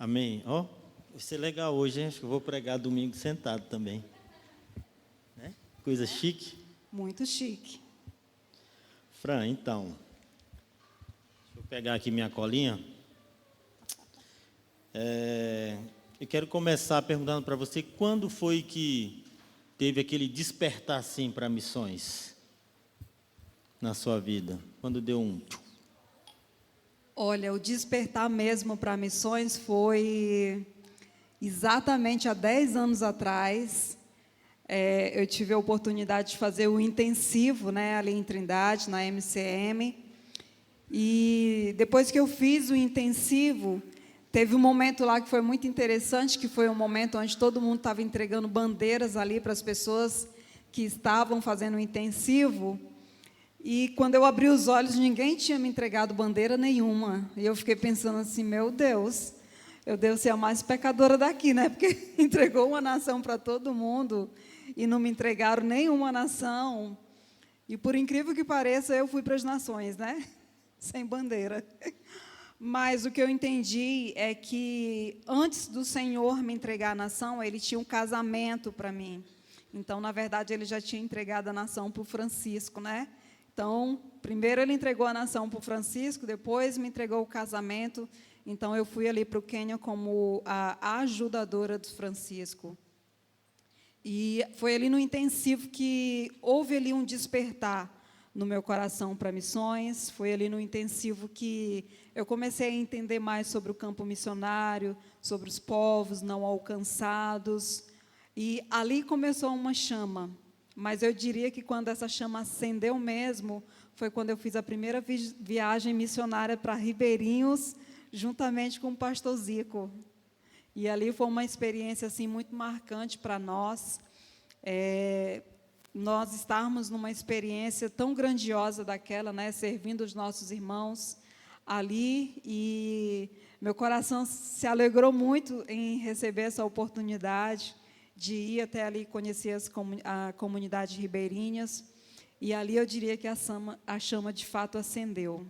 Amém. Ó, vai ser legal hoje, hein? Acho que eu vou pregar domingo sentado também. Né? Coisa chique. Muito chique. Fran, então, deixa eu pegar aqui minha colinha. Eu quero começar perguntando para você, quando foi que teve aquele despertar assim para missões na sua vida? Quando deu um... Olha, o despertar mesmo para missões foi exatamente há 10 anos atrás. Eu tive a oportunidade de fazer o intensivo, né, ali em Trindade, na MCM. E depois que eu fiz o intensivo, teve um momento lá que foi muito interessante, que foi um momento onde todo mundo estava entregando bandeiras ali para as pessoas que estavam fazendo o intensivo. E quando eu abri os olhos, ninguém tinha me entregado bandeira nenhuma. E eu fiquei pensando assim, meu Deus, eu devo ser a mais pecadora daqui, né? Porque entregou uma nação para todo mundo e não me entregaram nenhuma nação. E por incrível que pareça, eu fui para as nações, né? Sem bandeira. Mas o que eu entendi é que antes do Senhor me entregar a nação, Ele tinha um casamento para mim. Então, na verdade, Ele já tinha entregado a nação para o Francisco, né? Então, primeiro Ele entregou a nação para o Francisco, depois me entregou o casamento. Então, eu fui ali para o Quênia como a ajudadora do Francisco. E foi ali no intensivo que houve ali um despertar no meu coração para missões. Foi ali no intensivo que eu comecei a entender mais sobre o campo missionário, sobre os povos não alcançados. E ali começou uma chama. Mas eu diria que quando essa chama acendeu mesmo, foi quando eu fiz a primeira viagem missionária para Ribeirinhos, juntamente com o pastor Zico. E ali foi uma experiência assim, muito marcante para nós. Nós estarmos numa experiência tão grandiosa daquela, né, servindo os nossos irmãos ali. E meu coração se alegrou muito em receber essa oportunidade de ir até ali conhecer a comunidade de Ribeirinhas, e ali eu diria que a chama de fato acendeu.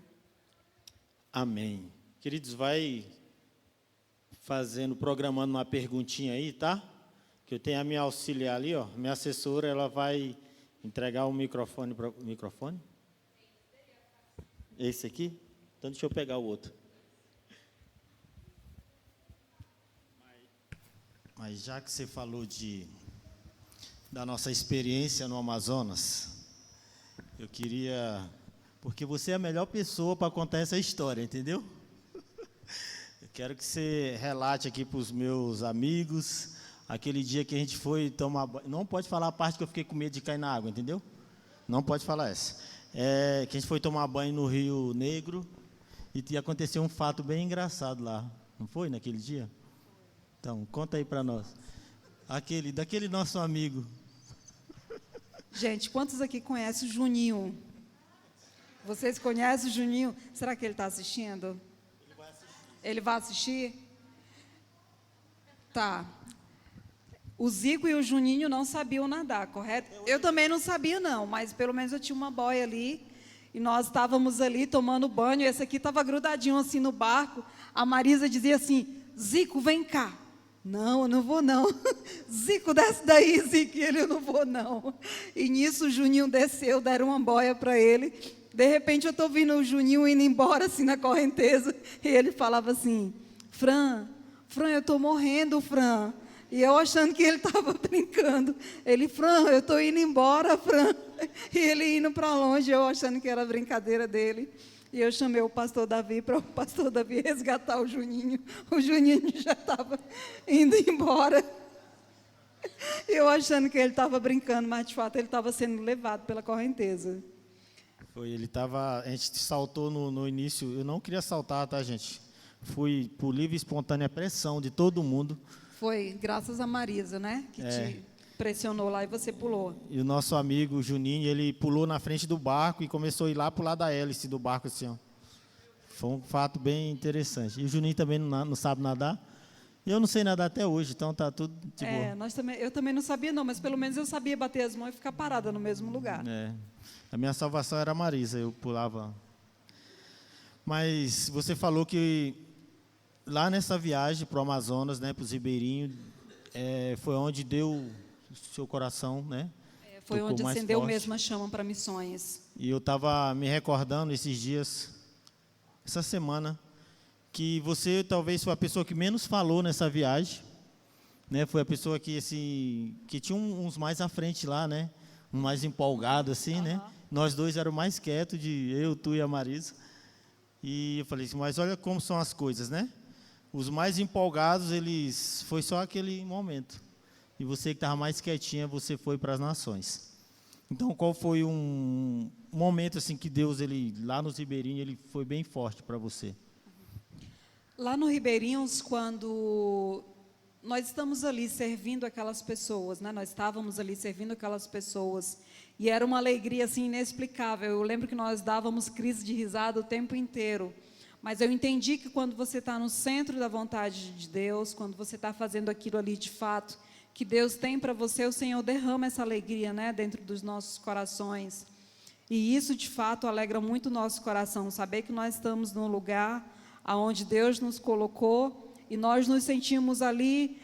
Amém. Queridos, vai programando uma perguntinha aí, tá? Que eu tenho a minha auxiliar ali, ó, minha assessora, ela vai entregar o microfone para o microfone? Esse aqui? Então deixa eu pegar o outro. Mas já que você falou da nossa experiência no Amazonas, eu queria... Porque você é a melhor pessoa para contar essa história, entendeu? Eu quero que você relate aqui para os meus amigos, aquele dia que a gente foi tomar banho. Não pode falar a parte que eu fiquei com medo de cair na água, entendeu? Não pode falar essa. Que a gente foi tomar banho no Rio Negro e aconteceu um fato bem engraçado lá. Não foi naquele dia? Então, conta aí para nós. Daquele nosso amigo. Gente, quantos aqui conhecem o Juninho? Vocês conhecem o Juninho? Será que ele está assistindo? Ele vai assistir. Ele vai assistir? Tá. O Zico e o Juninho não sabiam nadar, correto? Eu também não sabia, não, mas pelo menos eu tinha uma boia ali. E nós estávamos ali tomando banho. Esse aqui estava grudadinho assim no barco. A Marisa dizia assim, Zico, vem cá. Não, eu não vou não. Zico, desce daí, Zico. E ele, eu não vou não. E nisso o Juninho desceu, deram uma boia para ele. De repente eu estou vendo o Juninho indo embora assim na correnteza. E ele falava assim, Fran, eu estou morrendo, Fran. E eu achando que ele estava brincando. Ele, Fran, eu estou indo embora, Fran. E ele indo para longe, eu achando que era brincadeira dele. E eu chamei o pastor Davi para o pastor Davi resgatar o Juninho. O Juninho já estava indo embora. Eu achando que ele estava brincando, mas de fato ele estava sendo levado pela correnteza. A gente saltou no início, eu não queria saltar, tá, gente? Fui por livre e espontânea pressão de todo mundo. Foi graças a Marisa, né, que te pressionou lá e você pulou. E o nosso amigo Juninho, ele pulou na frente do barco e começou a ir lá pro lado da hélice do barco, assim, ó. Foi um fato bem interessante. E o Juninho também não sabe nadar. Eu não sei nadar até hoje, então tá tudo de boa. Eu também não sabia não, mas pelo menos eu sabia bater as mãos e ficar parada no mesmo lugar. A minha salvação era a Marisa, eu pulava. Mas você falou que lá nessa viagem para o Amazonas, né, para os ribeirinhos, foi onde deu o seu coração, né? Foi tocou onde mais acendeu forte. mesmo a chama para missões. E eu estava me recordando esses dias, essa semana, que você talvez foi a pessoa que menos falou nessa viagem, né? Foi a pessoa que assim, que tinha uns mais à frente lá, né? Um mais empolgado assim, né? Nós dois éramos mais quietos, eu, tu e a Marisa. E eu falei assim, mas olha como são as coisas, né? Os mais empolgados, foi só aquele momento. E você que estava mais quietinha, você foi para as nações. Então, qual foi um momento assim que Deus, lá nos ribeirinhos, ele foi bem forte para você? Lá no Ribeirinhos, quando nós estamos ali servindo aquelas pessoas, né? Nós estávamos ali servindo aquelas pessoas, e era uma alegria assim inexplicável. Eu lembro que nós dávamos crise de risada o tempo inteiro, mas eu entendi que quando você está no centro da vontade de Deus, quando você está fazendo aquilo ali de fato, que Deus tem para você, o Senhor derrama essa alegria, né, dentro dos nossos corações. E isso, de fato, alegra muito o nosso coração, saber que nós estamos num lugar onde Deus nos colocou e nós nos sentimos ali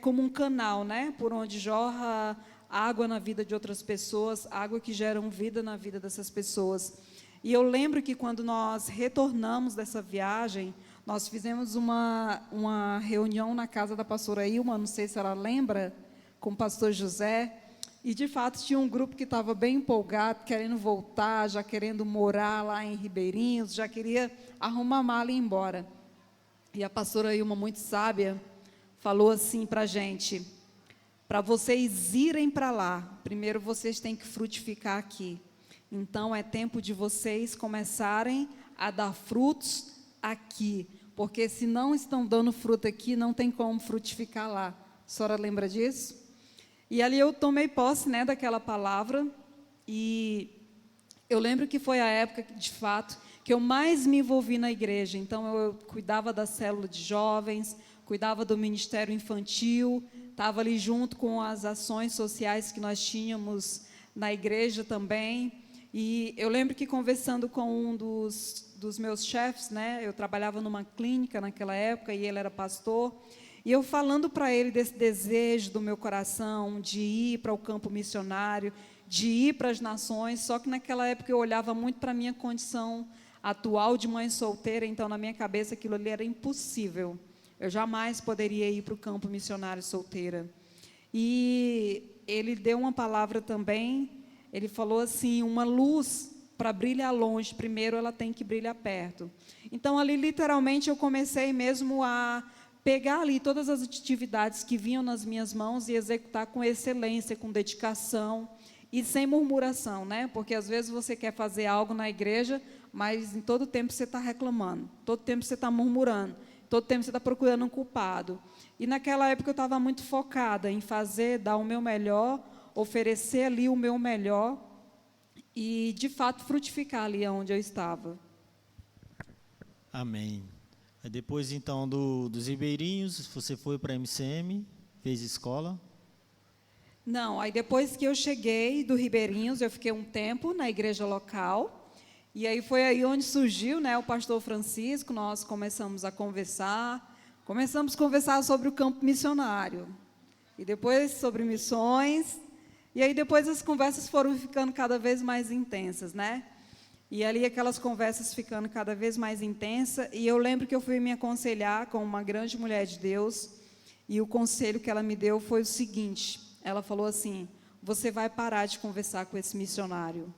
como um canal, né, por onde jorra água na vida de outras pessoas, água que gera vida na vida dessas pessoas. E eu lembro que quando nós retornamos dessa viagem, nós fizemos uma reunião na casa da pastora Ilma, não sei se ela lembra, com o pastor José, e de fato tinha um grupo que estava bem empolgado, querendo voltar, já querendo morar lá em Ribeirinhos, já queria arrumar a mala e ir embora. E a pastora Ilma, muito sábia, falou assim para a gente: para vocês irem para lá, primeiro vocês têm que frutificar aqui. Então é tempo de vocês começarem a dar frutos aqui, porque se não estão dando fruto aqui, não tem como frutificar lá. A senhora lembra disso? E ali eu tomei posse, né, daquela palavra, e eu lembro que foi a época, de fato, que eu mais me envolvi na igreja. Então eu cuidava da célula de jovens, cuidava do ministério infantil, estava ali junto com as ações sociais que nós tínhamos na igreja também. E eu lembro que conversando com um dos meus chefes, né, eu trabalhava numa clínica naquela época e ele era pastor, e eu falando para ele desse desejo do meu coração de ir para o campo missionário, de ir para as nações, só que naquela época eu olhava muito para a minha condição atual de mãe solteira, então na minha cabeça aquilo ali era impossível, eu jamais poderia ir para o campo missionário solteira. E ele deu uma palavra também. Ele falou assim, uma luz, para brilhar longe, primeiro ela tem que brilhar perto. Então, ali, literalmente, eu comecei mesmo a pegar ali todas as atividades que vinham nas minhas mãos e executar com excelência, com dedicação e sem murmuração, né? Porque, às vezes, você quer fazer algo na igreja, mas em todo tempo você está reclamando, todo tempo você está murmurando, todo tempo você está procurando um culpado. E, naquela época, eu estava muito focada em fazer, dar o meu melhor, oferecer ali o meu melhor e, de fato, frutificar ali onde eu estava. Amém. Aí depois, então, dos ribeirinhos, você foi para a MCM, fez escola? Não, aí depois que eu cheguei do Ribeirinhos, eu fiquei um tempo na igreja local, e aí foi aí onde surgiu, né, o pastor Francisco. Nós começamos a conversar sobre o campo missionário, e depois sobre missões. E aí depois as conversas foram ficando cada vez mais intensas, né? E ali aquelas conversas ficando cada vez mais intensas, e eu lembro que eu fui me aconselhar com uma grande mulher de Deus, e o conselho que ela me deu foi o seguinte, ela falou assim: você vai parar de conversar com esse missionário.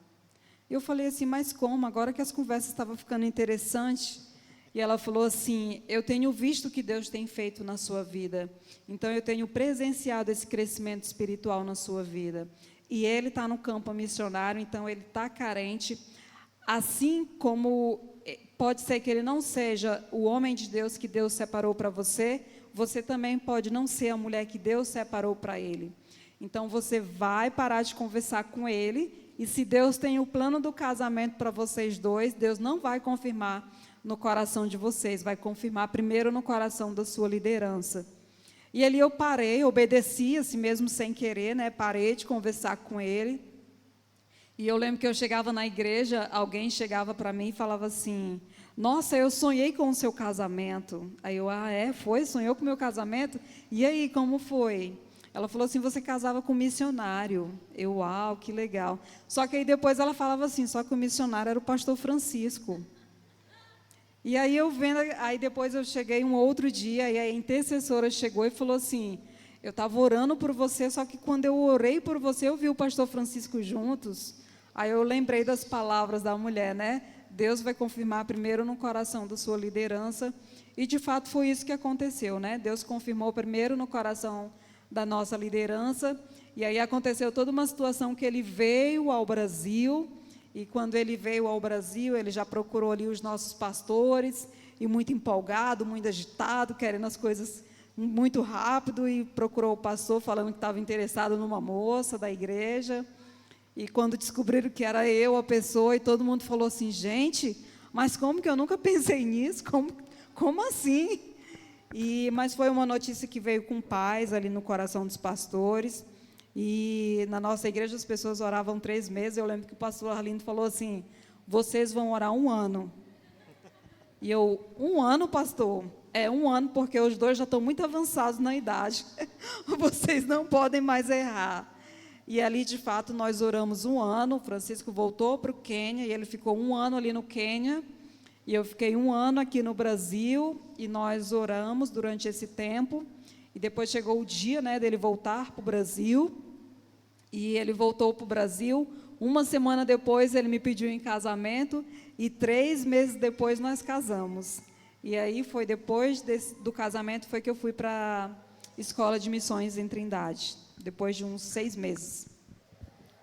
Eu falei assim, mas como? Agora que as conversas estavam ficando interessantes. E ela falou assim: eu tenho visto o que Deus tem feito na sua vida, então eu tenho presenciado esse crescimento espiritual na sua vida, e ele está no campo missionário, então ele está carente, assim como pode ser que ele não seja o homem de Deus que Deus separou para você, você também pode não ser a mulher que Deus separou para ele. Então você vai parar de conversar com ele, e se Deus tem o plano do casamento para vocês dois, Deus não vai confirmar no coração de vocês, vai confirmar primeiro no coração da sua liderança. E ali eu parei, obedeci, assim mesmo sem querer, né? Parei de conversar com ele. E eu lembro que eu chegava na igreja, alguém chegava para mim e falava assim: nossa, eu sonhei com o seu casamento. Aí eu, foi? Sonhou com o meu casamento? E aí, como foi? Ela falou assim, você casava com um missionário. Eu, uau, que legal. Só que aí depois ela falava assim, só que o missionário era o pastor Francisco. E aí aí depois eu cheguei um outro dia, e a intercessora chegou e falou assim, eu estava orando por você, só que quando eu orei por você, eu vi o pastor Francisco juntos. Aí eu lembrei das palavras da mulher, né? Deus vai confirmar primeiro no coração da sua liderança, e de fato foi isso que aconteceu, né? Deus confirmou primeiro no coração da nossa liderança, e aí aconteceu toda uma situação que ele veio ao Brasil, e quando ele veio ao Brasil, ele já procurou ali os nossos pastores, e muito empolgado, muito agitado, querendo as coisas muito rápido, e procurou o pastor falando que estava interessado numa moça da igreja. E quando descobriram que era eu a pessoa, e todo mundo falou assim, gente, mas como que eu nunca pensei nisso? Como assim? Mas foi uma notícia que veio com paz ali no coração dos pastores. E na nossa igreja as pessoas oravam 3 meses. Eu lembro que o pastor Arlindo falou assim, vocês vão orar 1 ano. E eu, 1 ano, pastor? 1 ano, porque os dois já estão muito avançados na idade. Vocês não podem mais errar. E ali, de fato, nós oramos 1 ano. O Francisco voltou para o Quênia, e ele ficou 1 ano ali no Quênia. E eu fiquei 1 ano aqui no Brasil, e nós oramos durante esse tempo. E depois chegou o dia, né, dele voltar para o Brasil. E ele voltou para o Brasil. 1 semana depois, ele me pediu em casamento. E 3 meses depois, nós casamos. E aí, foi depois do casamento, foi que eu fui para a Escola de Missões em Trindade. Depois de uns 6 meses.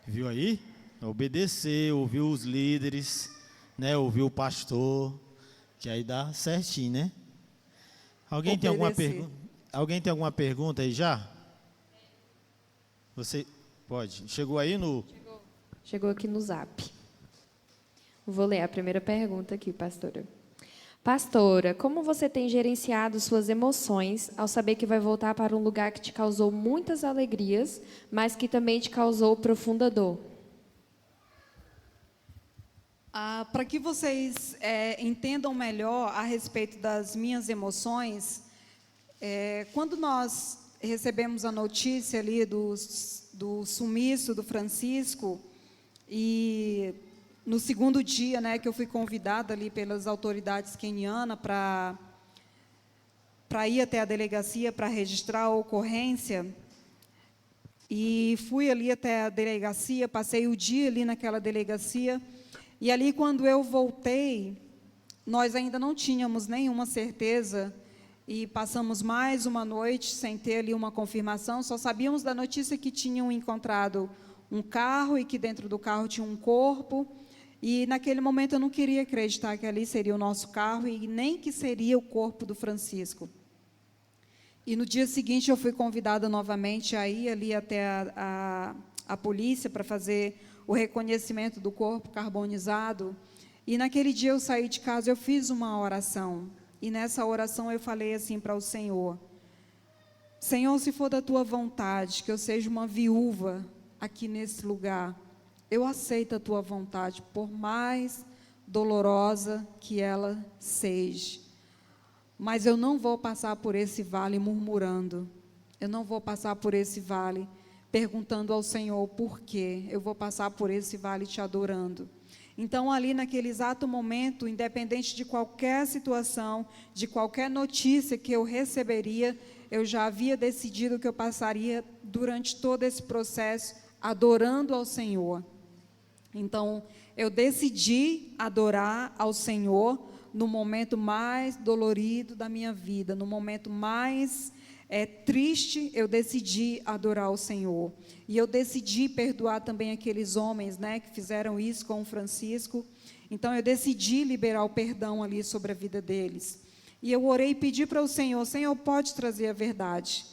Viu aí? Obedeceu, ouviu os líderes, né? Ouviu o pastor, que aí dá certinho, né? Alguém tem alguma pergunta? Alguém tem alguma pergunta aí já? Você pode. Chegou aí no... Chegou aqui no Zap. Vou ler a primeira pergunta aqui, pastora. Pastora, como você tem gerenciado suas emoções ao saber que vai voltar para um lugar que te causou muitas alegrias, mas que também te causou profunda dor? Para que vocês entendam melhor a respeito das minhas emoções, quando nós recebemos a notícia ali do sumiço do Francisco, e no segundo dia, né, que eu fui convidada ali pelas autoridades quenianas para ir até a delegacia para registrar a ocorrência, e fui ali até a delegacia, passei o dia ali naquela delegacia, e ali quando eu voltei, nós ainda não tínhamos nenhuma certeza, e passamos mais uma noite sem ter ali uma confirmação, só sabíamos da notícia que tinham encontrado um carro, e que dentro do carro tinha um corpo. E naquele momento eu não queria acreditar que ali seria o nosso carro, e nem que seria o corpo do Francisco. E no dia seguinte eu fui convidada novamente a ir ali até a polícia para fazer o reconhecimento do corpo carbonizado. E naquele dia eu saí de casa, eu fiz uma oração. E nessa oração eu falei assim para o Senhor: Senhor, se for da tua vontade que eu seja uma viúva aqui nesse lugar, eu aceito a tua vontade, por mais dolorosa que ela seja. Mas eu não vou passar por esse vale murmurando. Eu não vou passar por esse vale perguntando ao Senhor por quê. Eu vou passar por esse vale te adorando. Então, ali naquele exato momento, independente de qualquer situação, de qualquer notícia que eu receberia, eu já havia decidido que eu passaria durante todo esse processo adorando ao Senhor. Então, eu decidi adorar ao Senhor no momento mais dolorido da minha vida, no momento mais triste, eu decidi adorar ao Senhor. E eu decidi perdoar também aqueles homens, né, que fizeram isso com o Francisco. Então, eu decidi liberar o perdão ali sobre a vida deles. E eu orei e pedi para o Senhor: Senhor, pode trazer a verdade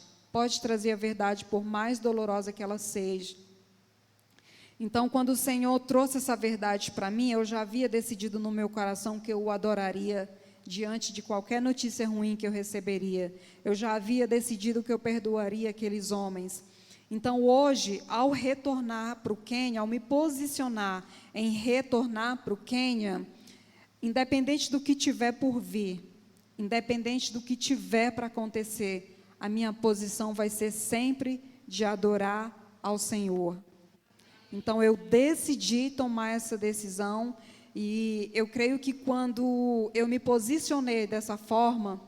por mais dolorosa que ela seja. Então, quando o Senhor trouxe essa verdade para mim, eu já havia decidido no meu coração que eu o adoraria diante de qualquer notícia ruim que eu receberia. Eu já havia decidido que eu perdoaria aqueles homens. Então, hoje, ao retornar para o Quênia, ao me posicionar em retornar para o Quênia, independente do que tiver por vir, independente do que tiver para acontecer, a minha posição vai ser sempre de adorar ao Senhor. Então, eu decidi tomar essa decisão, e eu creio que quando eu me posicionei dessa forma,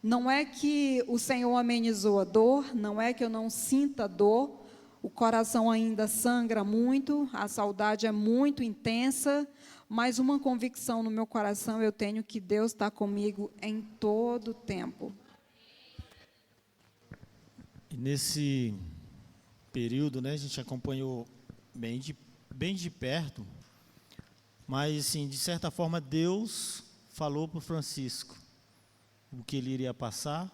não é que o Senhor amenizou a dor, não é que eu não sinta dor, o coração ainda sangra muito, a saudade é muito intensa, mas uma convicção no meu coração eu tenho, que Deus está comigo em todo o tempo. E nesse período, né, a gente acompanhou bem de perto, mas, assim, de certa forma, Deus falou para o Francisco o que ele iria passar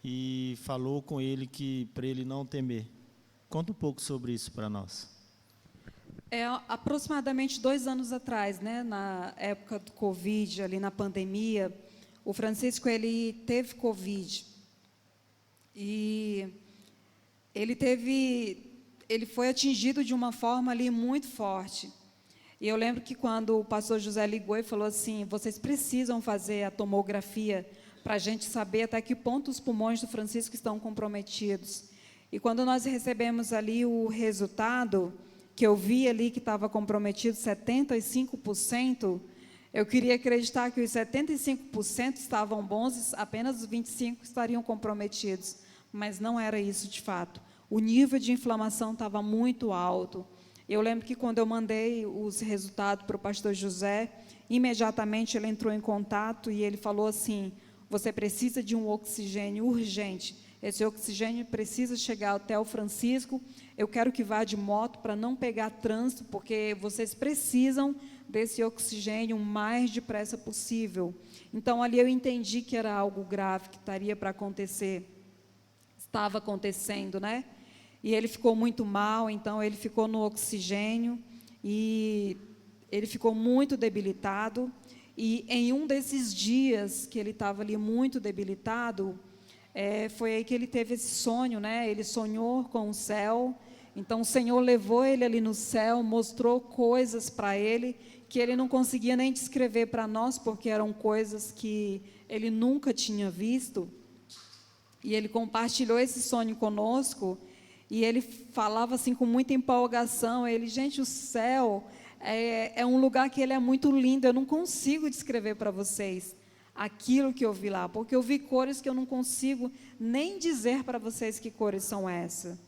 e falou com ele que para ele não temer. Conta um pouco sobre isso para nós. Aproximadamente 2 anos atrás, né, na época do Covid, ali na pandemia, o Francisco, ele teve Covid. E ele foi atingido de uma forma ali muito forte. E eu lembro que quando o pastor José ligou e falou assim: vocês precisam fazer a tomografia para a gente saber até que ponto os pulmões do Francisco estão comprometidos. E quando nós recebemos ali o resultado, que eu vi ali que estava comprometido 75%, eu queria acreditar que os 75% estavam bons e apenas os 25% estariam comprometidos. Mas não era isso de fato. O nível de inflamação estava muito alto. Eu lembro que quando eu mandei os resultados para o pastor José, imediatamente ele entrou em contato e ele falou assim: você precisa de um oxigênio urgente. Esse oxigênio precisa chegar até o Francisco. Eu quero que vá de moto para não pegar trânsito, porque vocês precisam desse oxigênio o mais depressa possível. Então, ali eu entendi que era algo grave, que estaria para acontecer. Estava acontecendo, né? E ele ficou muito mal, então ele ficou no oxigênio e ele ficou muito debilitado. E em um desses dias que ele estava ali muito debilitado, foi aí que ele teve esse sonho, né? Ele sonhou com o céu. Então o Senhor levou ele ali no céu, mostrou coisas para ele que ele não conseguia nem descrever para nós, porque eram coisas que ele nunca tinha visto. E ele compartilhou esse sonho conosco, e ele falava assim com muita empolgação. Ele: gente, o céu é um lugar que ele é muito lindo, eu não consigo descrever para vocês aquilo que eu vi lá, porque eu vi cores que eu não consigo nem dizer para vocês que cores são essas.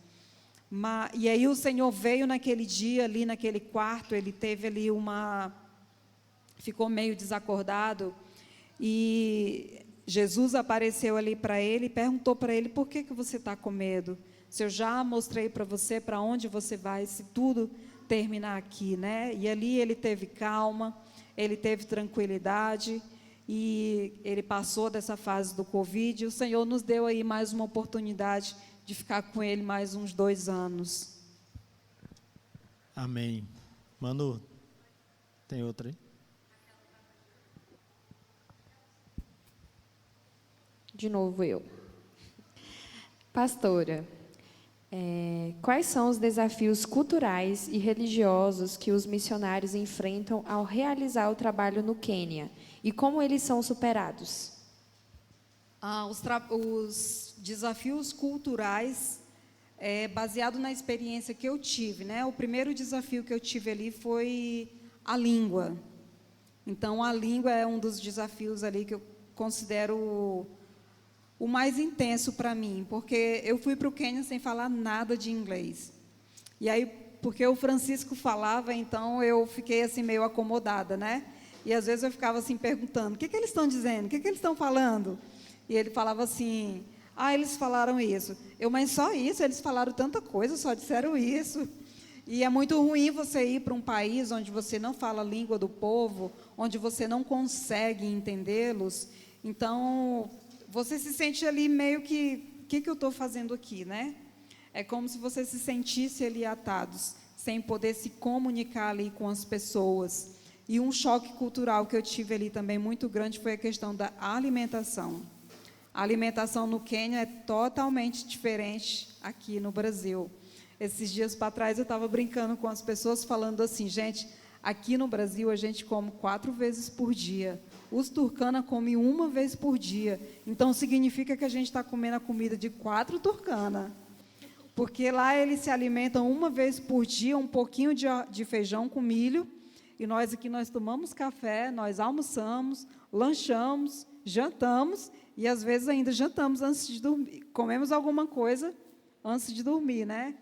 E aí o Senhor veio naquele dia ali, naquele quarto, ele teve ali ficou meio desacordado, e Jesus apareceu ali para ele e perguntou para ele: por que você está com medo? Se eu já mostrei para você para onde você vai, se tudo terminar aqui, né? E ali ele teve calma, ele teve tranquilidade, e ele passou dessa fase do Covid. E o Senhor nos deu aí mais uma oportunidade de ficar com ele mais uns 2 anos. Amém. Manu, tem outra aí? De novo eu. Pastora, quais são os desafios culturais e religiosos que os missionários enfrentam ao realizar o trabalho no Quênia e como eles são superados? Os desafios culturais, baseado na experiência que eu tive, né? O primeiro desafio que eu tive ali foi a língua. Então, a língua é um dos desafios ali que eu considero o mais intenso para mim, porque eu fui para o Quênia sem falar nada de inglês. E aí, porque o Francisco falava, então eu fiquei assim meio acomodada, né? E às vezes eu ficava assim perguntando: o que eles estão dizendo? O que eles estão falando? E ele falava assim: eles falaram isso. Mas só isso? Eles falaram tanta coisa, só disseram isso. E é muito ruim você ir para um país onde você não fala a língua do povo, onde você não consegue entendê-los. Então, você se sente ali meio que: o que eu estou fazendo aqui, né? É como se você se sentisse ali atados, sem poder se comunicar ali com as pessoas. E um choque cultural que eu tive ali também muito grande foi a questão da alimentação. A alimentação no Quênia é totalmente diferente aqui no Brasil. Esses dias para trás eu estava brincando com as pessoas, falando assim: gente, Aqui no Brasil, a gente come 4 vezes por dia. Os turcana comem 1 vez por dia. Então, significa que a gente está comendo a comida de 4 turcana. Porque lá eles se alimentam 1 vez por dia, um pouquinho de feijão com milho. E nós aqui, nós tomamos café, nós almoçamos, lanchamos, jantamos. E, às vezes, ainda jantamos antes de dormir. Comemos alguma coisa antes de dormir, né?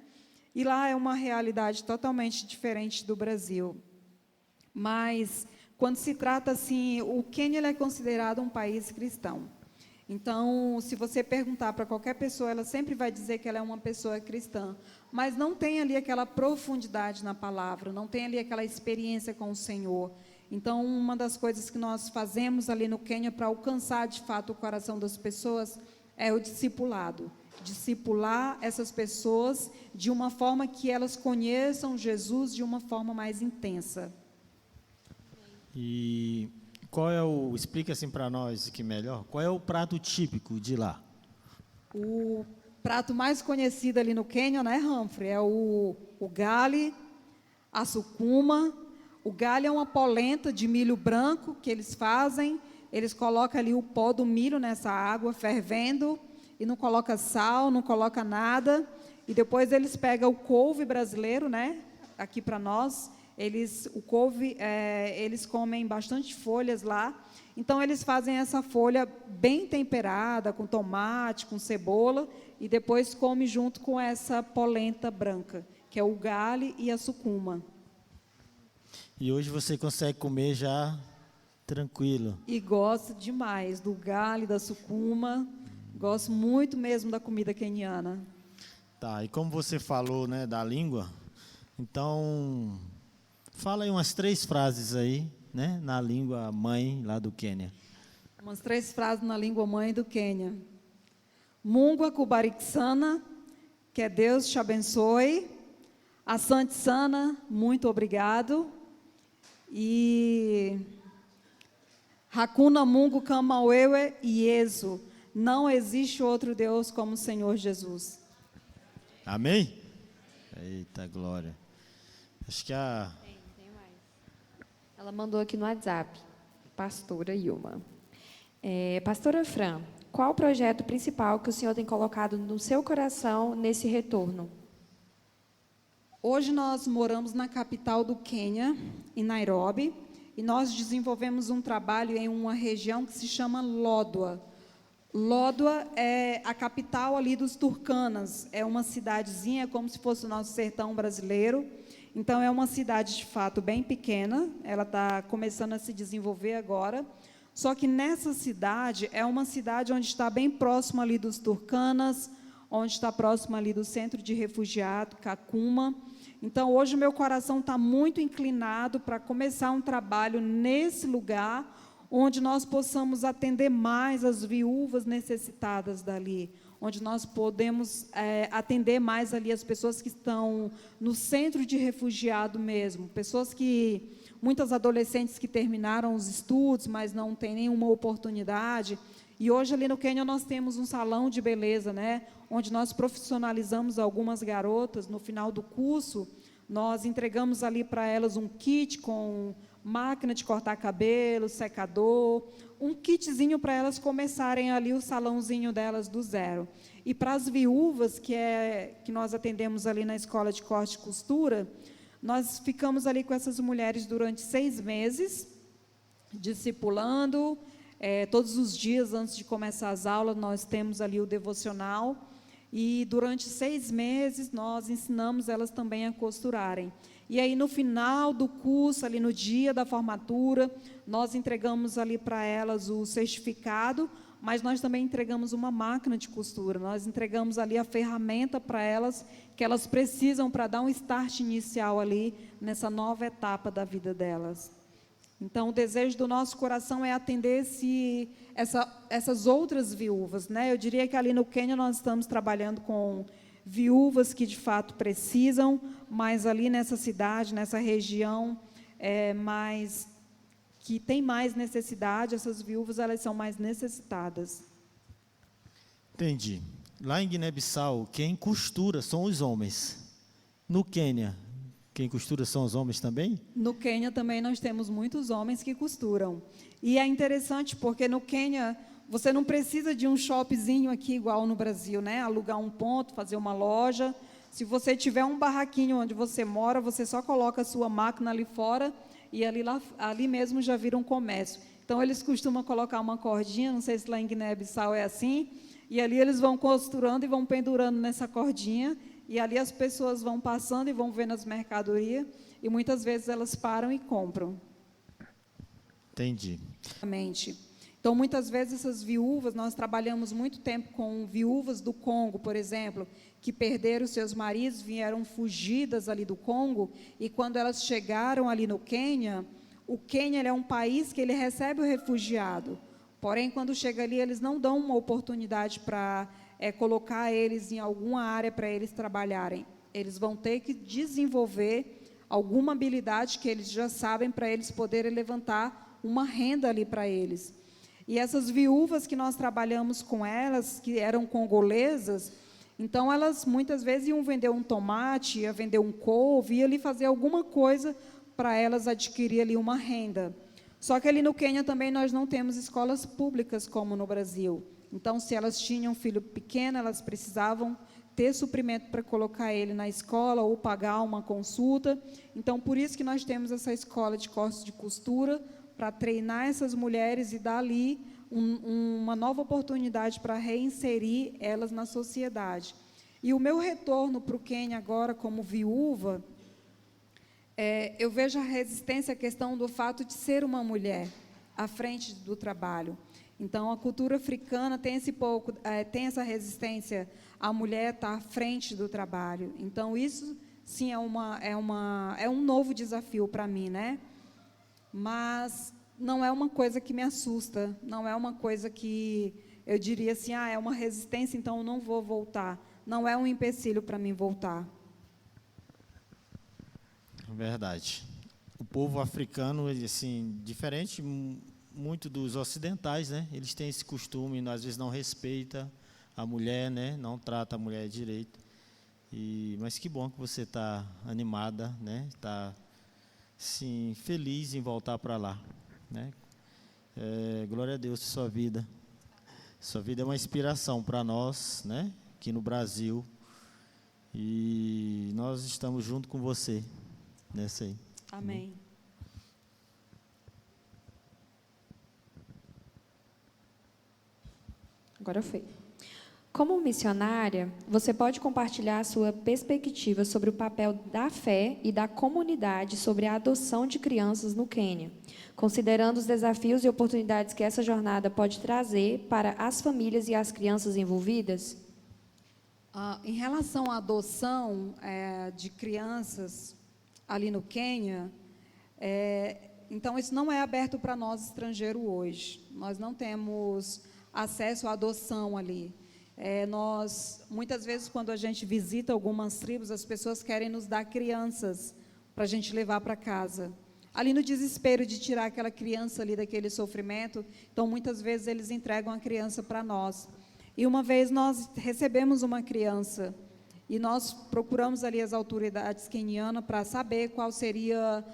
E lá é uma realidade totalmente diferente do Brasil. Mas, quando se trata assim, o Quênia ele é considerado um país cristão. Então, se você perguntar para qualquer pessoa, ela sempre vai dizer que ela é uma pessoa cristã. Mas não tem ali aquela profundidade na palavra, não tem ali aquela experiência com o Senhor. Então, uma das coisas que nós fazemos ali no Quênia para alcançar, de fato, o coração das pessoas é o discipulado. Discipular essas pessoas de uma forma que elas conheçam Jesus de uma forma mais intensa. E explica assim para nós aqui melhor, qual é o prato típico de lá? O prato mais conhecido ali no Quênia, né, Humphrey, é o gali, a sucuma. O gali é uma polenta de milho branco que eles fazem. Eles colocam ali o pó do milho nessa água fervendo e não coloca sal, não coloca nada. E depois eles pegam o couve brasileiro, né, aqui para nós. O couve, eles comem bastante folhas lá. Então, eles fazem essa folha bem temperada, com tomate, com cebola, e depois come junto com essa polenta branca, que é o gali e a sucuma. E hoje você consegue comer já tranquilo? E gosto demais do gali, da sucuma. Gosto muito mesmo da comida queniana. Tá, e como você falou, né, da língua, então... Fala aí umas 3 frases aí, né, na língua mãe lá do Quênia. Umas 3 frases na língua mãe do Quênia. Mungu akubariki-sana, que Deus te abençoe. Asante sana, muito obrigado. E Hakuna Mungu kama wewe Yesu, não existe outro Deus como o Senhor Jesus. Amém? Eita glória. Acho que Ela mandou aqui no WhatsApp, pastora Ilma. Pastora Fran, qual o projeto principal que o senhor tem colocado no seu coração nesse retorno? Hoje nós moramos na capital do Quênia, em Nairobi, e nós desenvolvemos um trabalho em uma região que se chama Lodwar. Lodwar é a capital ali dos Turcanas, é uma cidadezinha como se fosse o nosso sertão brasileiro. Então, é uma cidade, de fato, bem pequena, ela está começando a se desenvolver agora, só que nessa cidade, é uma cidade onde está bem próximo ali dos Turcanas, onde está próximo ali do centro de refugiado, Kakuma. Então, hoje, o meu coração está muito inclinado para começar um trabalho nesse lugar, onde nós possamos atender mais as viúvas necessitadas dali, onde nós podemos atender mais ali as pessoas que estão no centro de refugiado mesmo, muitas adolescentes que terminaram os estudos, mas não têm nenhuma oportunidade. E hoje ali no Quênia nós temos um salão de beleza, né, onde nós profissionalizamos algumas garotas. No final do curso, nós entregamos ali para elas um kit com máquina de cortar cabelo, secador, um kitzinho para elas começarem ali o salãozinho delas do zero. E para as viúvas, que nós atendemos ali na escola de corte e costura, nós ficamos ali com essas mulheres durante 6 meses, discipulando. Todos os dias, antes de começar as aulas, nós temos ali o devocional. E durante 6 meses, nós ensinamos elas também a costurarem. E aí, no final do curso, ali no dia da formatura, nós entregamos ali para elas o certificado, mas nós também entregamos uma máquina de costura, nós entregamos ali a ferramenta para elas, que elas precisam para dar um start inicial ali, nessa nova etapa da vida delas. Então, o desejo do nosso coração é atender essas outras viúvas, né? Eu diria que ali no Quênia nós estamos trabalhando com viúvas que de fato precisam, mas ali nessa cidade, nessa região, que tem mais necessidade, essas viúvas elas são mais necessitadas. Entendi. Lá em Guiné-Bissau, quem costura são os homens. No Quênia, Quem costura são os homens também? No Quênia também nós temos muitos homens que costuram. E é interessante porque no Quênia você não precisa de um shopzinho aqui igual no Brasil, né? Alugar um ponto, fazer uma loja. Se você tiver um barraquinho onde você mora, você só coloca a sua máquina ali fora e ali mesmo já vira um comércio. Então eles costumam colocar uma cordinha, não sei se lá em Guiné-Bissau é assim, e ali eles vão costurando e vão pendurando nessa cordinha. E ali as pessoas vão passando e vão vendo as mercadorias, e muitas vezes elas param e compram. Entendi. Então, muitas vezes essas viúvas, nós trabalhamos muito tempo com viúvas do Congo, por exemplo, que perderam seus maridos, vieram fugidas ali do Congo, e quando elas chegaram ali no Quênia, o Quênia ele é um país que ele recebe o refugiado, porém, quando chega ali, eles não dão uma oportunidade para colocar eles em alguma área para eles trabalharem. Eles vão ter que desenvolver alguma habilidade que eles já sabem para eles poderem levantar uma renda ali para eles. E essas viúvas que nós trabalhamos com elas, que eram congolesas, então elas muitas vezes iam vender um tomate, ia vender um couve, ia ali fazer alguma coisa para elas adquirir ali uma renda. Só que ali no Quênia também nós não temos escolas públicas como no Brasil. Então, se elas tinham um filho pequeno, elas precisavam ter suprimento para colocar ele na escola ou pagar uma consulta. Então, por isso que nós temos essa escola de cortes de costura, para treinar essas mulheres e dar ali uma nova oportunidade para reinserir elas na sociedade. E o meu retorno para o Quênia agora, como viúva, eu vejo a resistência, a questão do fato de ser uma mulher à frente do trabalho. Então, a cultura africana tem tem essa resistência à mulher estar à frente do trabalho. Então, isso, sim, é um novo desafio para mim, né? Mas não é uma coisa que me assusta, não é uma coisa que eu diria assim, é uma resistência, então eu não vou voltar. Não é um empecilho para mim voltar. Verdade. O povo africano, ele, assim, diferente muito dos ocidentais, né? Eles têm esse costume, às vezes não respeita a mulher, né? Não trata a mulher direito. Mas que bom que você está animada, né? Está, sim, feliz em voltar para lá, né? Glória a Deus por sua vida. Sua vida é uma inspiração para nós, né? Aqui no Brasil. E nós estamos junto com você nessa aí. Amém. Agora foi. Como missionária, você pode compartilhar a sua perspectiva sobre o papel da fé e da comunidade sobre a adoção de crianças no Quênia, considerando os desafios e oportunidades que essa jornada pode trazer para as famílias e as crianças envolvidas? Em relação à adoção de crianças ali no Quênia, então isso não é aberto para nós estrangeiros hoje. Nós não temos acesso à adoção ali. Muitas vezes, quando a gente visita algumas tribos, as pessoas querem nos dar crianças para a gente levar para casa. Ali no desespero de tirar aquela criança ali daquele sofrimento, então muitas vezes eles entregam a criança para nós. E uma vez nós recebemos uma criança e nós procuramos ali as autoridades quenianas para saber qual seria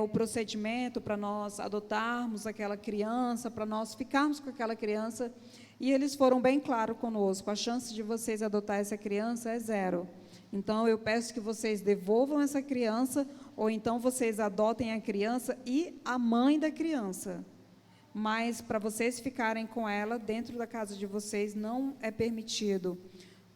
o procedimento para nós adotarmos aquela criança, para nós ficarmos com aquela criança. E eles foram bem claros conosco, a chance de vocês adotar essa criança é 0. Então, eu peço que vocês devolvam essa criança, ou então vocês adotem a criança e a mãe da criança. Mas, para vocês ficarem com ela dentro da casa de vocês, não é permitido.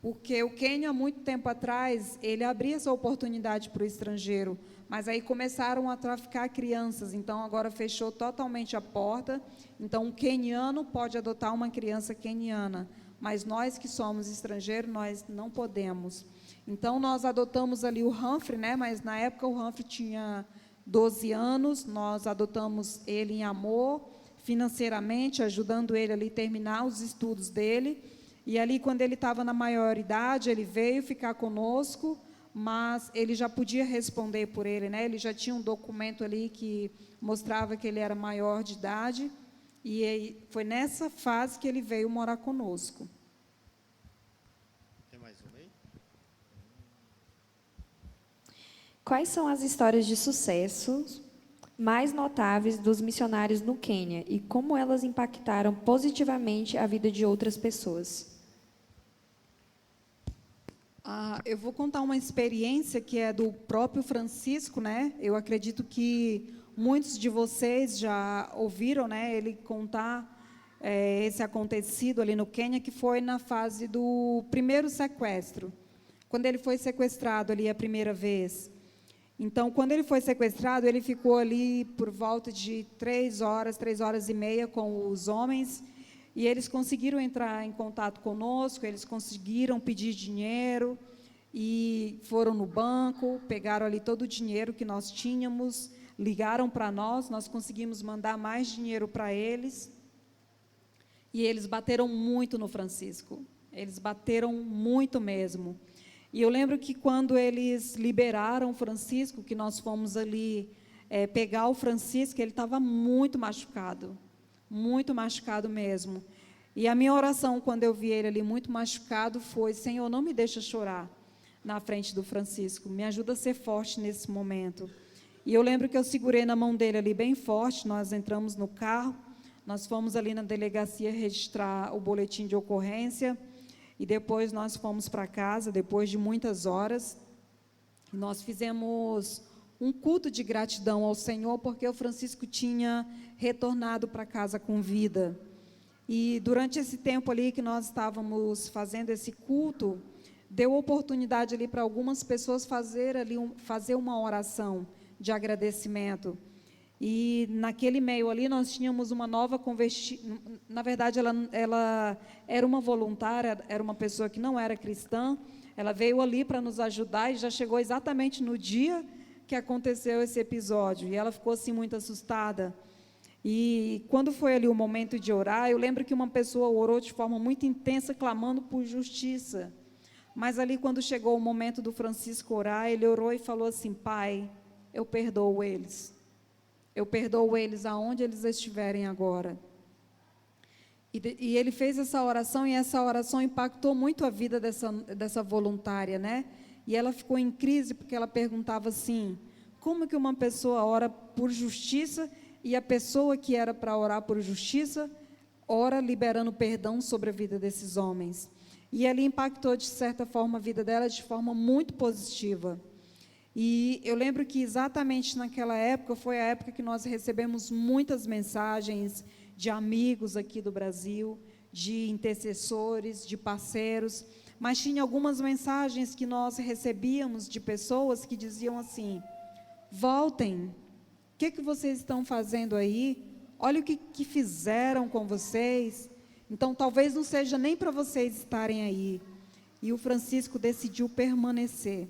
Porque o Quênia, há muito tempo atrás, ele abria essa oportunidade para o estrangeiro, mas aí começaram a traficar crianças, então agora fechou totalmente a porta. Então, o queniano pode adotar uma criança queniana, mas nós que somos estrangeiros, nós não podemos. Então, nós adotamos ali o Humphrey, né? Mas na época o Humphrey tinha 12 anos, nós adotamos ele em amor, financeiramente, ajudando ele ali a terminar os estudos dele. E ali, quando ele estava na maioridade, ele veio ficar conosco, mas ele já podia responder por ele, né? Ele já tinha um documento ali que mostrava que ele era maior de idade, e foi nessa fase que ele veio morar conosco. Tem mais um aí? Quais são as histórias de sucesso mais notáveis dos missionários no Quênia e como elas impactaram positivamente a vida de outras pessoas? Eu vou contar uma experiência que é do próprio Francisco, né? Eu acredito que muitos de vocês já ouviram, né, ele contar esse acontecido ali no Quênia, que foi na fase do primeiro sequestro, quando ele foi sequestrado ali a primeira vez. Então, quando ele foi sequestrado, ele ficou ali por volta de 3 horas e meia com os homens, e eles conseguiram entrar em contato conosco, eles conseguiram pedir dinheiro, e foram no banco, pegaram ali todo o dinheiro que nós tínhamos, ligaram para nós conseguimos mandar mais dinheiro para eles, e eles bateram muito no Francisco, eles bateram muito mesmo. E eu lembro que quando eles liberaram o Francisco, que nós fomos ali pegar o Francisco, ele estava muito machucado mesmo. E a minha oração, quando eu vi ele ali muito machucado, foi: Senhor, não me deixa chorar na frente do Francisco, me ajuda a ser forte nesse momento. E eu lembro que eu segurei na mão dele ali bem forte, nós entramos no carro, nós fomos ali na delegacia registrar o boletim de ocorrência, e depois nós fomos para casa, depois de muitas horas, e nós fizemos um culto de gratidão ao Senhor, porque o Francisco tinha retornado para casa com vida. E durante esse tempo ali que nós estávamos fazendo esse culto, deu oportunidade ali para algumas pessoas fazer uma oração de agradecimento. E naquele meio ali nós tínhamos uma nova convertida, na verdade ela era uma voluntária, era uma pessoa que não era cristã, ela veio ali para nos ajudar e já chegou exatamente no dia que aconteceu esse episódio, e ela ficou assim muito assustada. E quando foi ali o momento de orar, eu lembro que uma pessoa orou de forma muito intensa, clamando por justiça, mas ali quando chegou o momento do Francisco orar, ele orou e falou assim: Pai, eu perdoo eles aonde eles estiverem agora. E ele fez essa oração, e essa oração impactou muito a vida dessa voluntária, né? E ela ficou em crise, porque ela perguntava assim: como que uma pessoa ora por justiça, e a pessoa que era para orar por justiça, ora liberando perdão sobre a vida desses homens? E ali impactou, de certa forma, a vida dela de forma muito positiva. E eu lembro que exatamente naquela época, foi a época que nós recebemos muitas mensagens de amigos aqui do Brasil, de intercessores, de parceiros, mas tinha algumas mensagens que nós recebíamos de pessoas que diziam assim: voltem, o que vocês estão fazendo aí? Olha o que fizeram com vocês. Então, talvez não seja nem para vocês estarem aí. E o Francisco decidiu permanecer.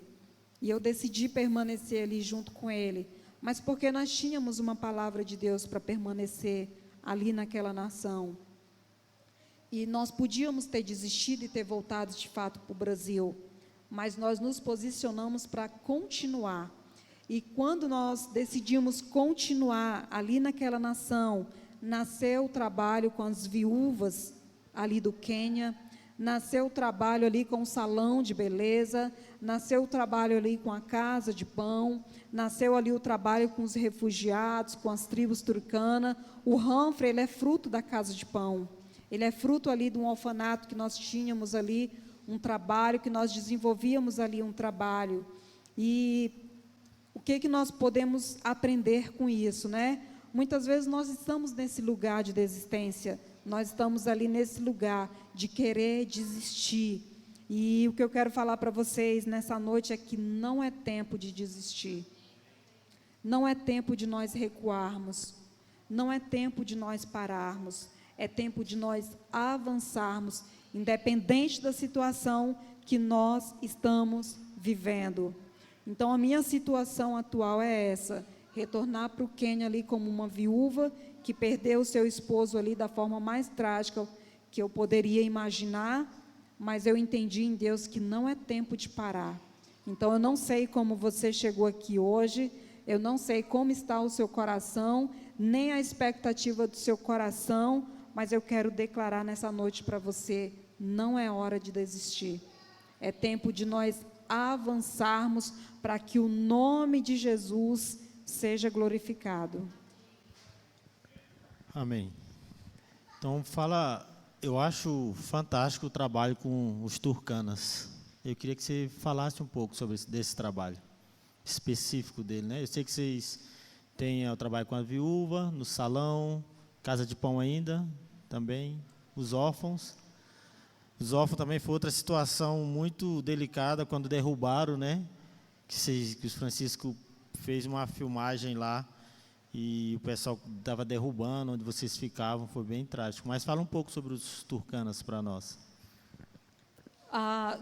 E eu decidi permanecer ali junto com ele, mas porque nós tínhamos uma palavra de Deus para permanecer ali naquela nação. E nós podíamos ter desistido e ter voltado de fato para o Brasil, mas nós nos posicionamos para continuar. E quando nós decidimos continuar ali naquela nação, nasceu o trabalho com as viúvas ali do Quênia, nasceu o trabalho ali com o salão de beleza, nasceu o trabalho ali com a casa de pão, nasceu ali o trabalho com os refugiados, com as tribos turcanas. O Humphrey, ele é fruto da casa de pão, ele é fruto ali de um orfanato que nós tínhamos ali, um trabalho que nós desenvolvíamos ali, um trabalho. E o que nós podemos aprender com isso, né? Muitas vezes nós estamos nesse lugar de desistência, nós estamos ali nesse lugar de querer desistir. E o que eu quero falar para vocês nessa noite é que não é tempo de desistir. Não é tempo de nós recuarmos. Não é tempo de nós pararmos. É tempo de nós avançarmos, independente da situação que nós estamos vivendo. Então, a minha situação atual é essa: retornar para o Quênia ali como uma viúva que perdeu o seu esposo ali da forma mais trágica que eu poderia imaginar, mas eu entendi em Deus que não é tempo de parar. Então, eu não sei como você chegou aqui hoje, eu não sei como está o seu coração, nem a expectativa do seu coração, mas eu quero declarar nessa noite para você: não é hora de desistir. É tempo de nós avançarmos para que o nome de Jesus seja glorificado. Amém. Então, eu acho fantástico o trabalho com os Turcanas. Eu queria que você falasse um pouco desse trabalho específico dele, né? Eu sei que vocês têm o trabalho com a viúva, no salão, Casa de Pão ainda, também, os órfãos. Os órfãos também foi outra situação muito delicada quando derrubaram, né? Que o Francisco fez uma filmagem lá e o pessoal estava derrubando onde vocês ficavam, foi bem trágico. Mas fala um pouco sobre os Turcanas para nós.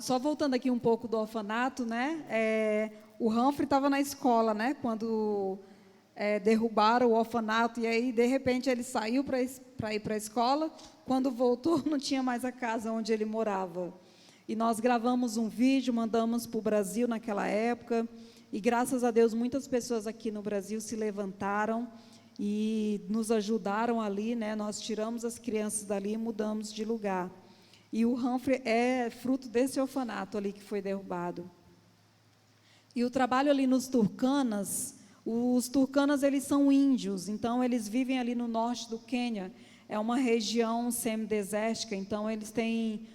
Só voltando aqui um pouco do orfanato, né? O Humphrey estava na escola, né? Quando derrubaram o orfanato, e aí, de repente, ele saiu para ir para a escola. Quando voltou, não tinha mais a casa onde ele morava. E nós gravamos um vídeo, mandamos para o Brasil naquela época, e graças a Deus, muitas pessoas aqui no Brasil se levantaram e nos ajudaram ali, né? Nós tiramos as crianças dali e mudamos de lugar. E o Humphrey é fruto desse orfanato ali que foi derrubado. E o trabalho ali nos Turcanas, os Turcanas, eles são índios, então eles vivem ali no norte do Quênia. É uma região semidesértica, então eles têm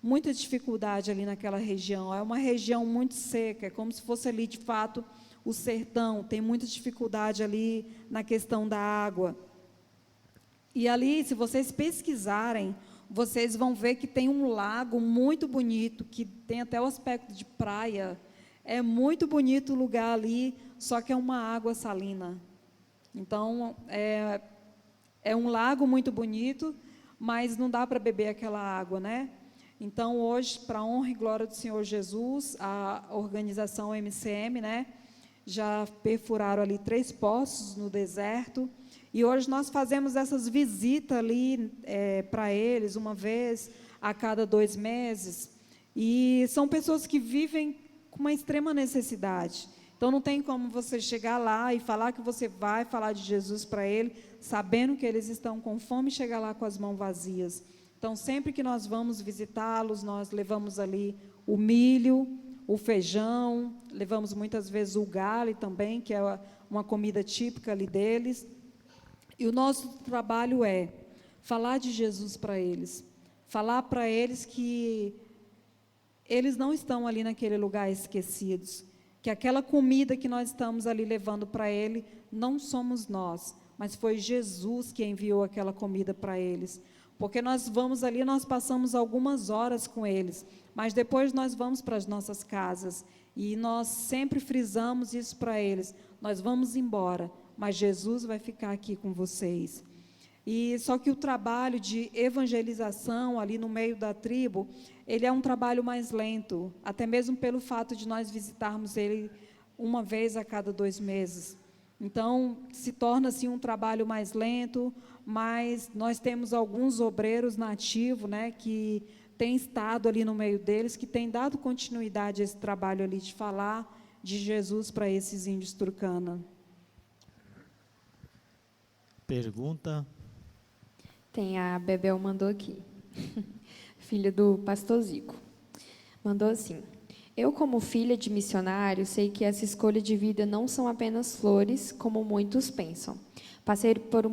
muita dificuldade ali naquela região. É uma região muito seca, é como se fosse ali, de fato, o sertão. Tem muita dificuldade ali na questão da água. E ali, se vocês pesquisarem, vocês vão ver que tem um lago muito bonito, que tem até o aspecto de praia. É muito bonito o lugar ali, só que é uma água salina. Então, é um lago muito bonito, mas não dá para beber aquela água, né? Então, hoje, para a honra e glória do Senhor Jesus, a organização MCM, né, já perfuraram ali 3 poços no deserto, e hoje nós fazemos essas visitas ali para eles, uma vez a cada 2 meses, e são pessoas que vivem com uma extrema necessidade. Então, não tem como você chegar lá e falar que você vai falar de Jesus para ele, sabendo que eles estão com fome, e chegar lá com as mãos vazias. Então, sempre que nós vamos visitá-los, nós levamos ali o milho, o feijão, levamos muitas vezes o gale também, que é uma comida típica ali deles. E o nosso trabalho é falar de Jesus para eles, falar para eles que eles não estão ali naquele lugar esquecidos, que aquela comida que nós estamos ali levando para ele, não somos nós, mas foi Jesus que enviou aquela comida para eles. Porque nós vamos ali, nós passamos algumas horas com eles, mas depois nós vamos para as nossas casas, e nós sempre frisamos isso para eles: nós vamos embora, mas Jesus vai ficar aqui com vocês. E só que o trabalho de evangelização ali no meio da tribo, ele é um trabalho mais lento, até mesmo pelo fato de nós visitarmos ele uma vez a cada 2 meses. Então, se torna assim um trabalho mais lento, mas nós temos alguns obreiros nativos, né, que têm estado ali no meio deles, que têm dado continuidade a esse trabalho ali de falar de Jesus para esses índios Turkana. Pergunta? Tem, a Bebel mandou aqui, filha do pastor Zico. Mandou assim: eu, como filha de missionário, sei que essa escolha de vida não são apenas flores, como muitos pensam. Passei por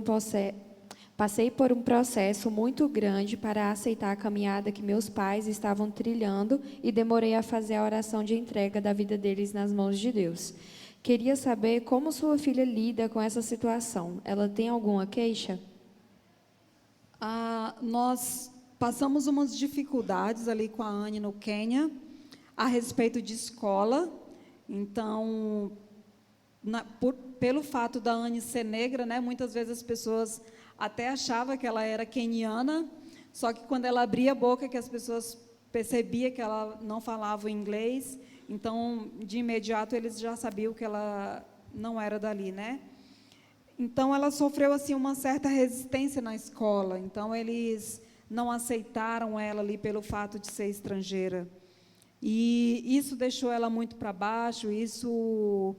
um processo muito grande para aceitar a caminhada que meus pais estavam trilhando e demorei a fazer a oração de entrega da vida deles nas mãos de Deus. Queria saber como sua filha lida com essa situação. Ela tem alguma queixa? Nós passamos umas dificuldades ali com a Anne no Quênia, a respeito de escola. Então, pelo fato da Anne ser negra, né, muitas vezes as pessoas até achavam que ela era queniana, só que quando ela abria a boca, que as pessoas percebiam que ela não falava inglês, então, de imediato, eles já sabiam que ela não era dali, né? Então, ela sofreu assim uma certa resistência na escola, então eles não aceitaram ela ali pelo fato de ser estrangeira. E isso deixou ela muito para baixo, isso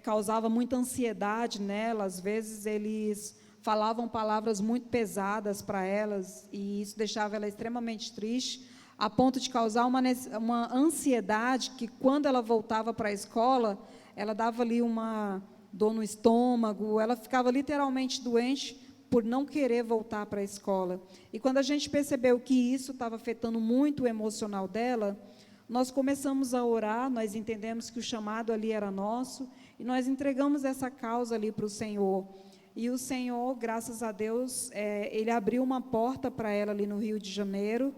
causava muita ansiedade nela. Às vezes, eles falavam palavras muito pesadas para elas, e isso deixava ela extremamente triste, a ponto de causar uma ansiedade que, quando ela voltava para a escola, ela dava ali uma dor no estômago, ela ficava literalmente doente por não querer voltar para a escola. E quando a gente percebeu que isso estava afetando muito o emocional dela, nós começamos a orar, nós entendemos que o chamado ali era nosso, e nós entregamos essa causa ali para o Senhor. E o Senhor, graças a Deus, Ele abriu uma porta para ela ali no Rio de Janeiro,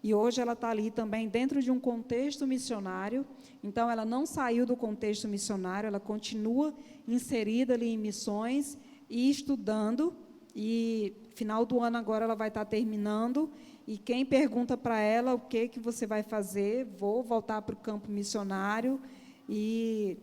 e hoje ela está ali também dentro de um contexto missionário. Então, ela não saiu do contexto missionário, ela continua inserida ali em missões e estudando, e final do ano agora ela vai estar terminando, e quem pergunta para ela o que você vai fazer, vou voltar para o campo missionário, e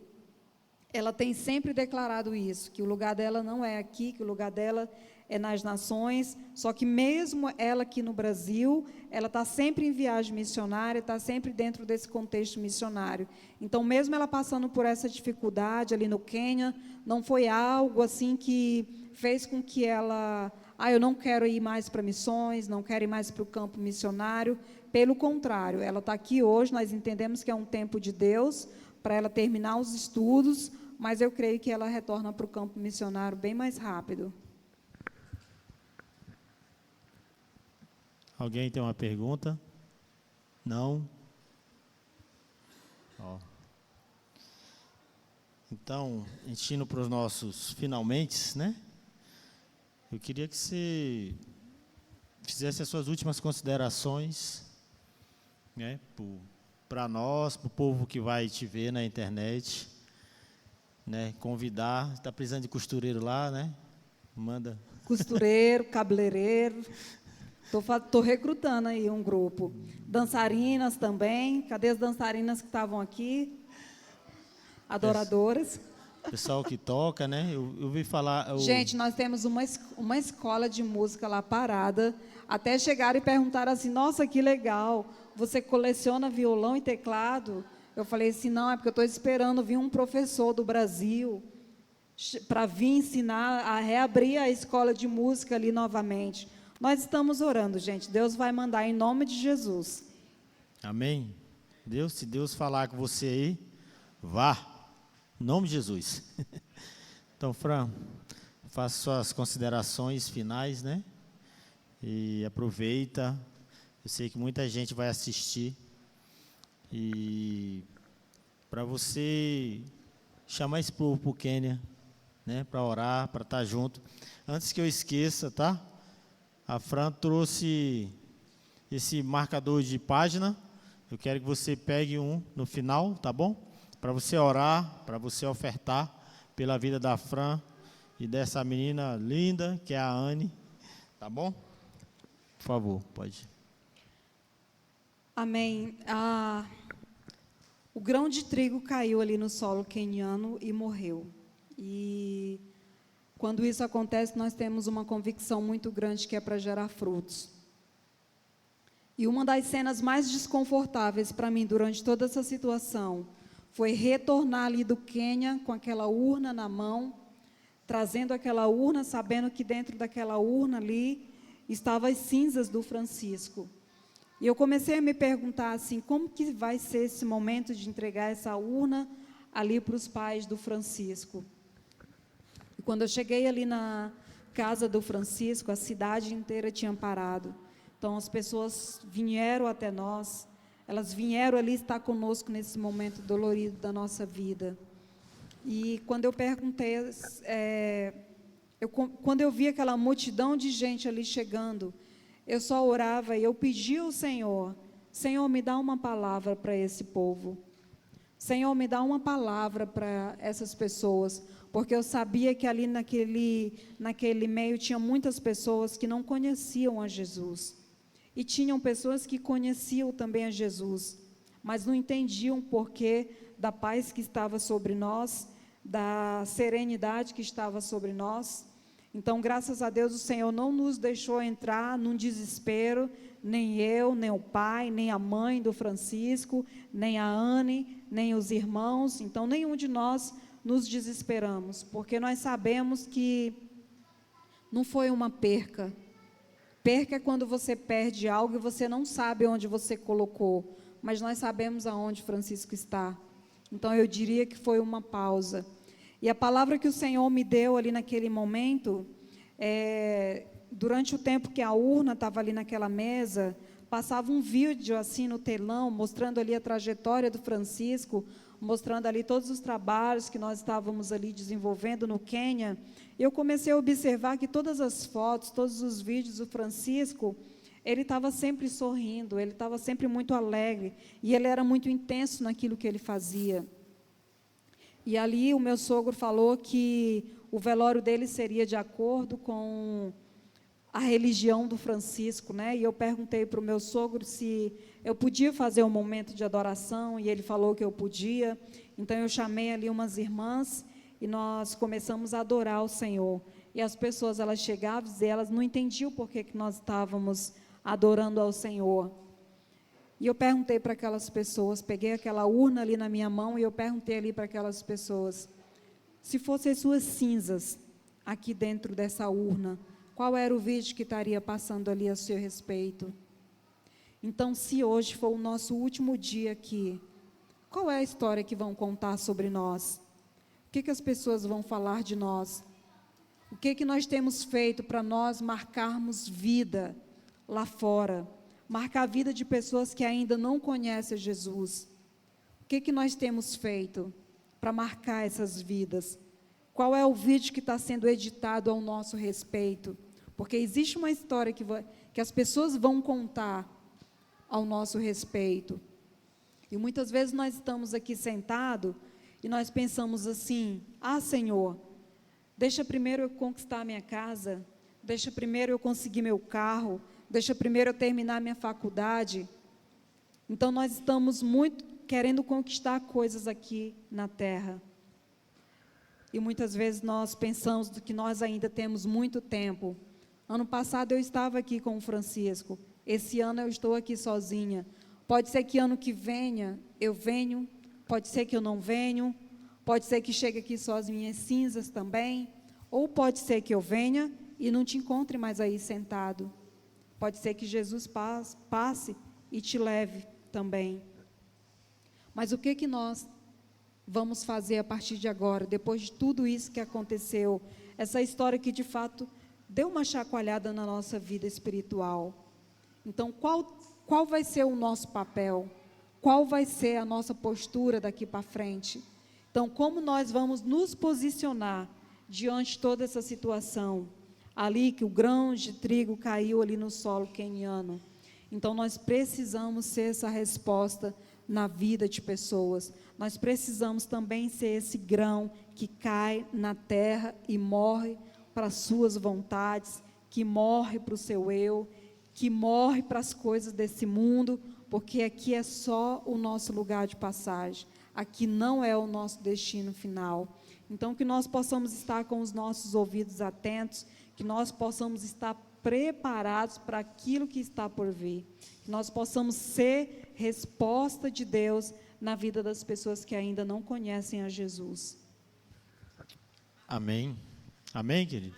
ela tem sempre declarado isso, que o lugar dela não é aqui, que o lugar dela é nas nações, só que mesmo ela aqui no Brasil, ela está sempre em viagem missionária, está sempre dentro desse contexto missionário. Então, mesmo ela passando por essa dificuldade ali no Quênia, não foi algo assim que fez com que ela, eu não quero ir mais para missões, não quero ir mais para o campo missionário. Pelo contrário, ela está aqui hoje, nós entendemos que é um tempo de Deus, para ela terminar os estudos, mas eu creio que ela retorna para o campo missionário bem mais rápido. Alguém tem uma pergunta? Não? Ó. Então, a gente indo para os nossos finalmente, né? Eu queria que você fizesse as suas últimas considerações, né? Para nós, para o povo que vai te ver na internet, né? Convidar, está precisando de lá, né? Manda. Costureiro, cabeleireiro. Estou recrutando aí um grupo. Dançarinas também. Cadê as dançarinas que estavam aqui? Adoradoras. Pessoal que toca, né? Eu ouvi falar... Gente, nós temos uma escola de música lá parada. Até chegaram e perguntaram assim, nossa, que legal, você coleciona violão e teclado? Eu falei assim, não, é porque eu estou esperando vir um professor do Brasil para vir ensinar a reabrir a escola de música ali novamente. Nós estamos orando, gente. Deus vai mandar em nome de Jesus. Amém? Se Deus falar com você aí, vá. Em nome de Jesus. Então, Fran, faça suas considerações finais, né? E aproveita. Eu sei que muita gente vai assistir. E para você chamar esse povo para o Quênia, né? Para orar, para estar junto. Antes que eu esqueça, tá? A Fran trouxe esse marcador de página. Eu quero que você pegue um no final, tá bom? Para você orar, para você ofertar pela vida da Fran e dessa menina linda, que é a Anne. Tá bom? Por favor, pode. Amém. O grão de trigo caiu ali no solo queniano e morreu. E quando isso acontece, nós temos uma convicção muito grande que é para gerar frutos. E uma das cenas mais desconfortáveis para mim durante toda essa situação foi retornar ali do Quênia com aquela urna na mão, trazendo aquela urna, sabendo que dentro daquela urna ali estavam as cinzas do Francisco. E eu comecei a me perguntar assim, como que vai ser esse momento de entregar essa urna ali para os pais do Francisco? E quando eu cheguei ali na casa do Francisco, a cidade inteira tinha parado. Então, as pessoas vieram até nós, elas vieram ali estar conosco nesse momento dolorido da nossa vida. E quando eu perguntei, quando eu vi aquela multidão de gente ali chegando, eu só orava e eu pedi ao Senhor, Senhor, me dá uma palavra para esse povo. Senhor, me dá uma palavra para essas pessoas, porque eu sabia que ali naquele meio tinha muitas pessoas que não conheciam a Jesus. E tinham pessoas que conheciam também a Jesus, mas não entendiam o porquê da paz que estava sobre nós, da serenidade que estava sobre nós. Então, graças a Deus, o Senhor não nos deixou entrar num desespero, nem eu, nem o pai, nem a mãe do Francisco, nem a Anne, nem os irmãos. Então, nenhum de nós nos desesperamos, porque nós sabemos que não foi uma perca, Perca é quando você perde algo e você não sabe onde você colocou, mas nós sabemos aonde Francisco está. Então, eu diria que foi uma pausa. E a palavra que o Senhor me deu ali naquele momento, durante o tempo que a urna estava ali naquela mesa, passava um vídeo assim no telão, mostrando ali a trajetória do Francisco, mostrando ali todos os trabalhos que nós estávamos ali desenvolvendo no Quênia. Eu comecei a observar que todas as fotos, todos os vídeos do Francisco, ele estava sempre sorrindo, ele estava sempre muito alegre, e ele era muito intenso naquilo que ele fazia. E ali o meu sogro falou que o velório dele seria de acordo com a religião do Francisco, né? E eu perguntei para o meu sogro se eu podia fazer um momento de adoração, e ele falou que eu podia. Então eu chamei ali umas irmãs e nós começamos a adorar o Senhor. E as pessoas, elas chegavam e elas não entendiam por que nós estávamos adorando ao Senhor. E eu perguntei para aquelas pessoas, peguei aquela urna ali na minha mão e eu perguntei ali para aquelas pessoas, se fossem as suas cinzas aqui dentro dessa urna, qual era o vídeo que estaria passando ali a seu respeito? Então, se hoje for o nosso último dia aqui, qual é a história que vão contar sobre nós? O que as pessoas vão falar de nós? O que nós temos feito para nós marcarmos vida lá fora? Marcar a vida de pessoas que ainda não conhecem Jesus. O que nós temos feito para marcar essas vidas? Qual é o vídeo que está sendo editado ao nosso respeito? Porque existe uma história que as pessoas vão contar ao nosso respeito. E muitas vezes nós estamos aqui sentados e nós pensamos assim, Senhor, deixa primeiro eu conquistar a minha casa, deixa primeiro eu conseguir meu carro, deixa primeiro eu terminar minha faculdade. Então, nós estamos muito querendo conquistar coisas aqui na terra. E muitas vezes nós pensamos que nós ainda temos muito tempo. Ano passado eu estava aqui com o Francisco. Esse ano eu estou aqui sozinha. Pode ser que ano que venha eu venho, pode ser que eu não venho, pode ser que chegue aqui só as minhas cinzas também, ou pode ser que eu venha e não te encontre mais aí sentado. Pode ser que Jesus passe e te leve também. Mas o que nós vamos fazer a partir de agora, depois de tudo isso que aconteceu, essa história que de fato deu uma chacoalhada na nossa vida espiritual? Então, qual vai ser o nosso papel? Qual vai ser a nossa postura daqui para frente? Então, como nós vamos nos posicionar diante de toda essa situação? Ali que o grão de trigo caiu ali no solo queniano. Então, nós precisamos ser essa resposta na vida de pessoas. Nós precisamos também ser esse grão que cai na terra e morre para as suas vontades, que morre para o seu eu, que morre para as coisas desse mundo, porque aqui é só o nosso lugar de passagem. Aqui não é o nosso destino final. Então, que nós possamos estar com os nossos ouvidos atentos, que nós possamos estar preparados para aquilo que está por vir, que nós possamos ser resposta de Deus na vida das pessoas que ainda não conhecem a Jesus. Amém. Amém, querido?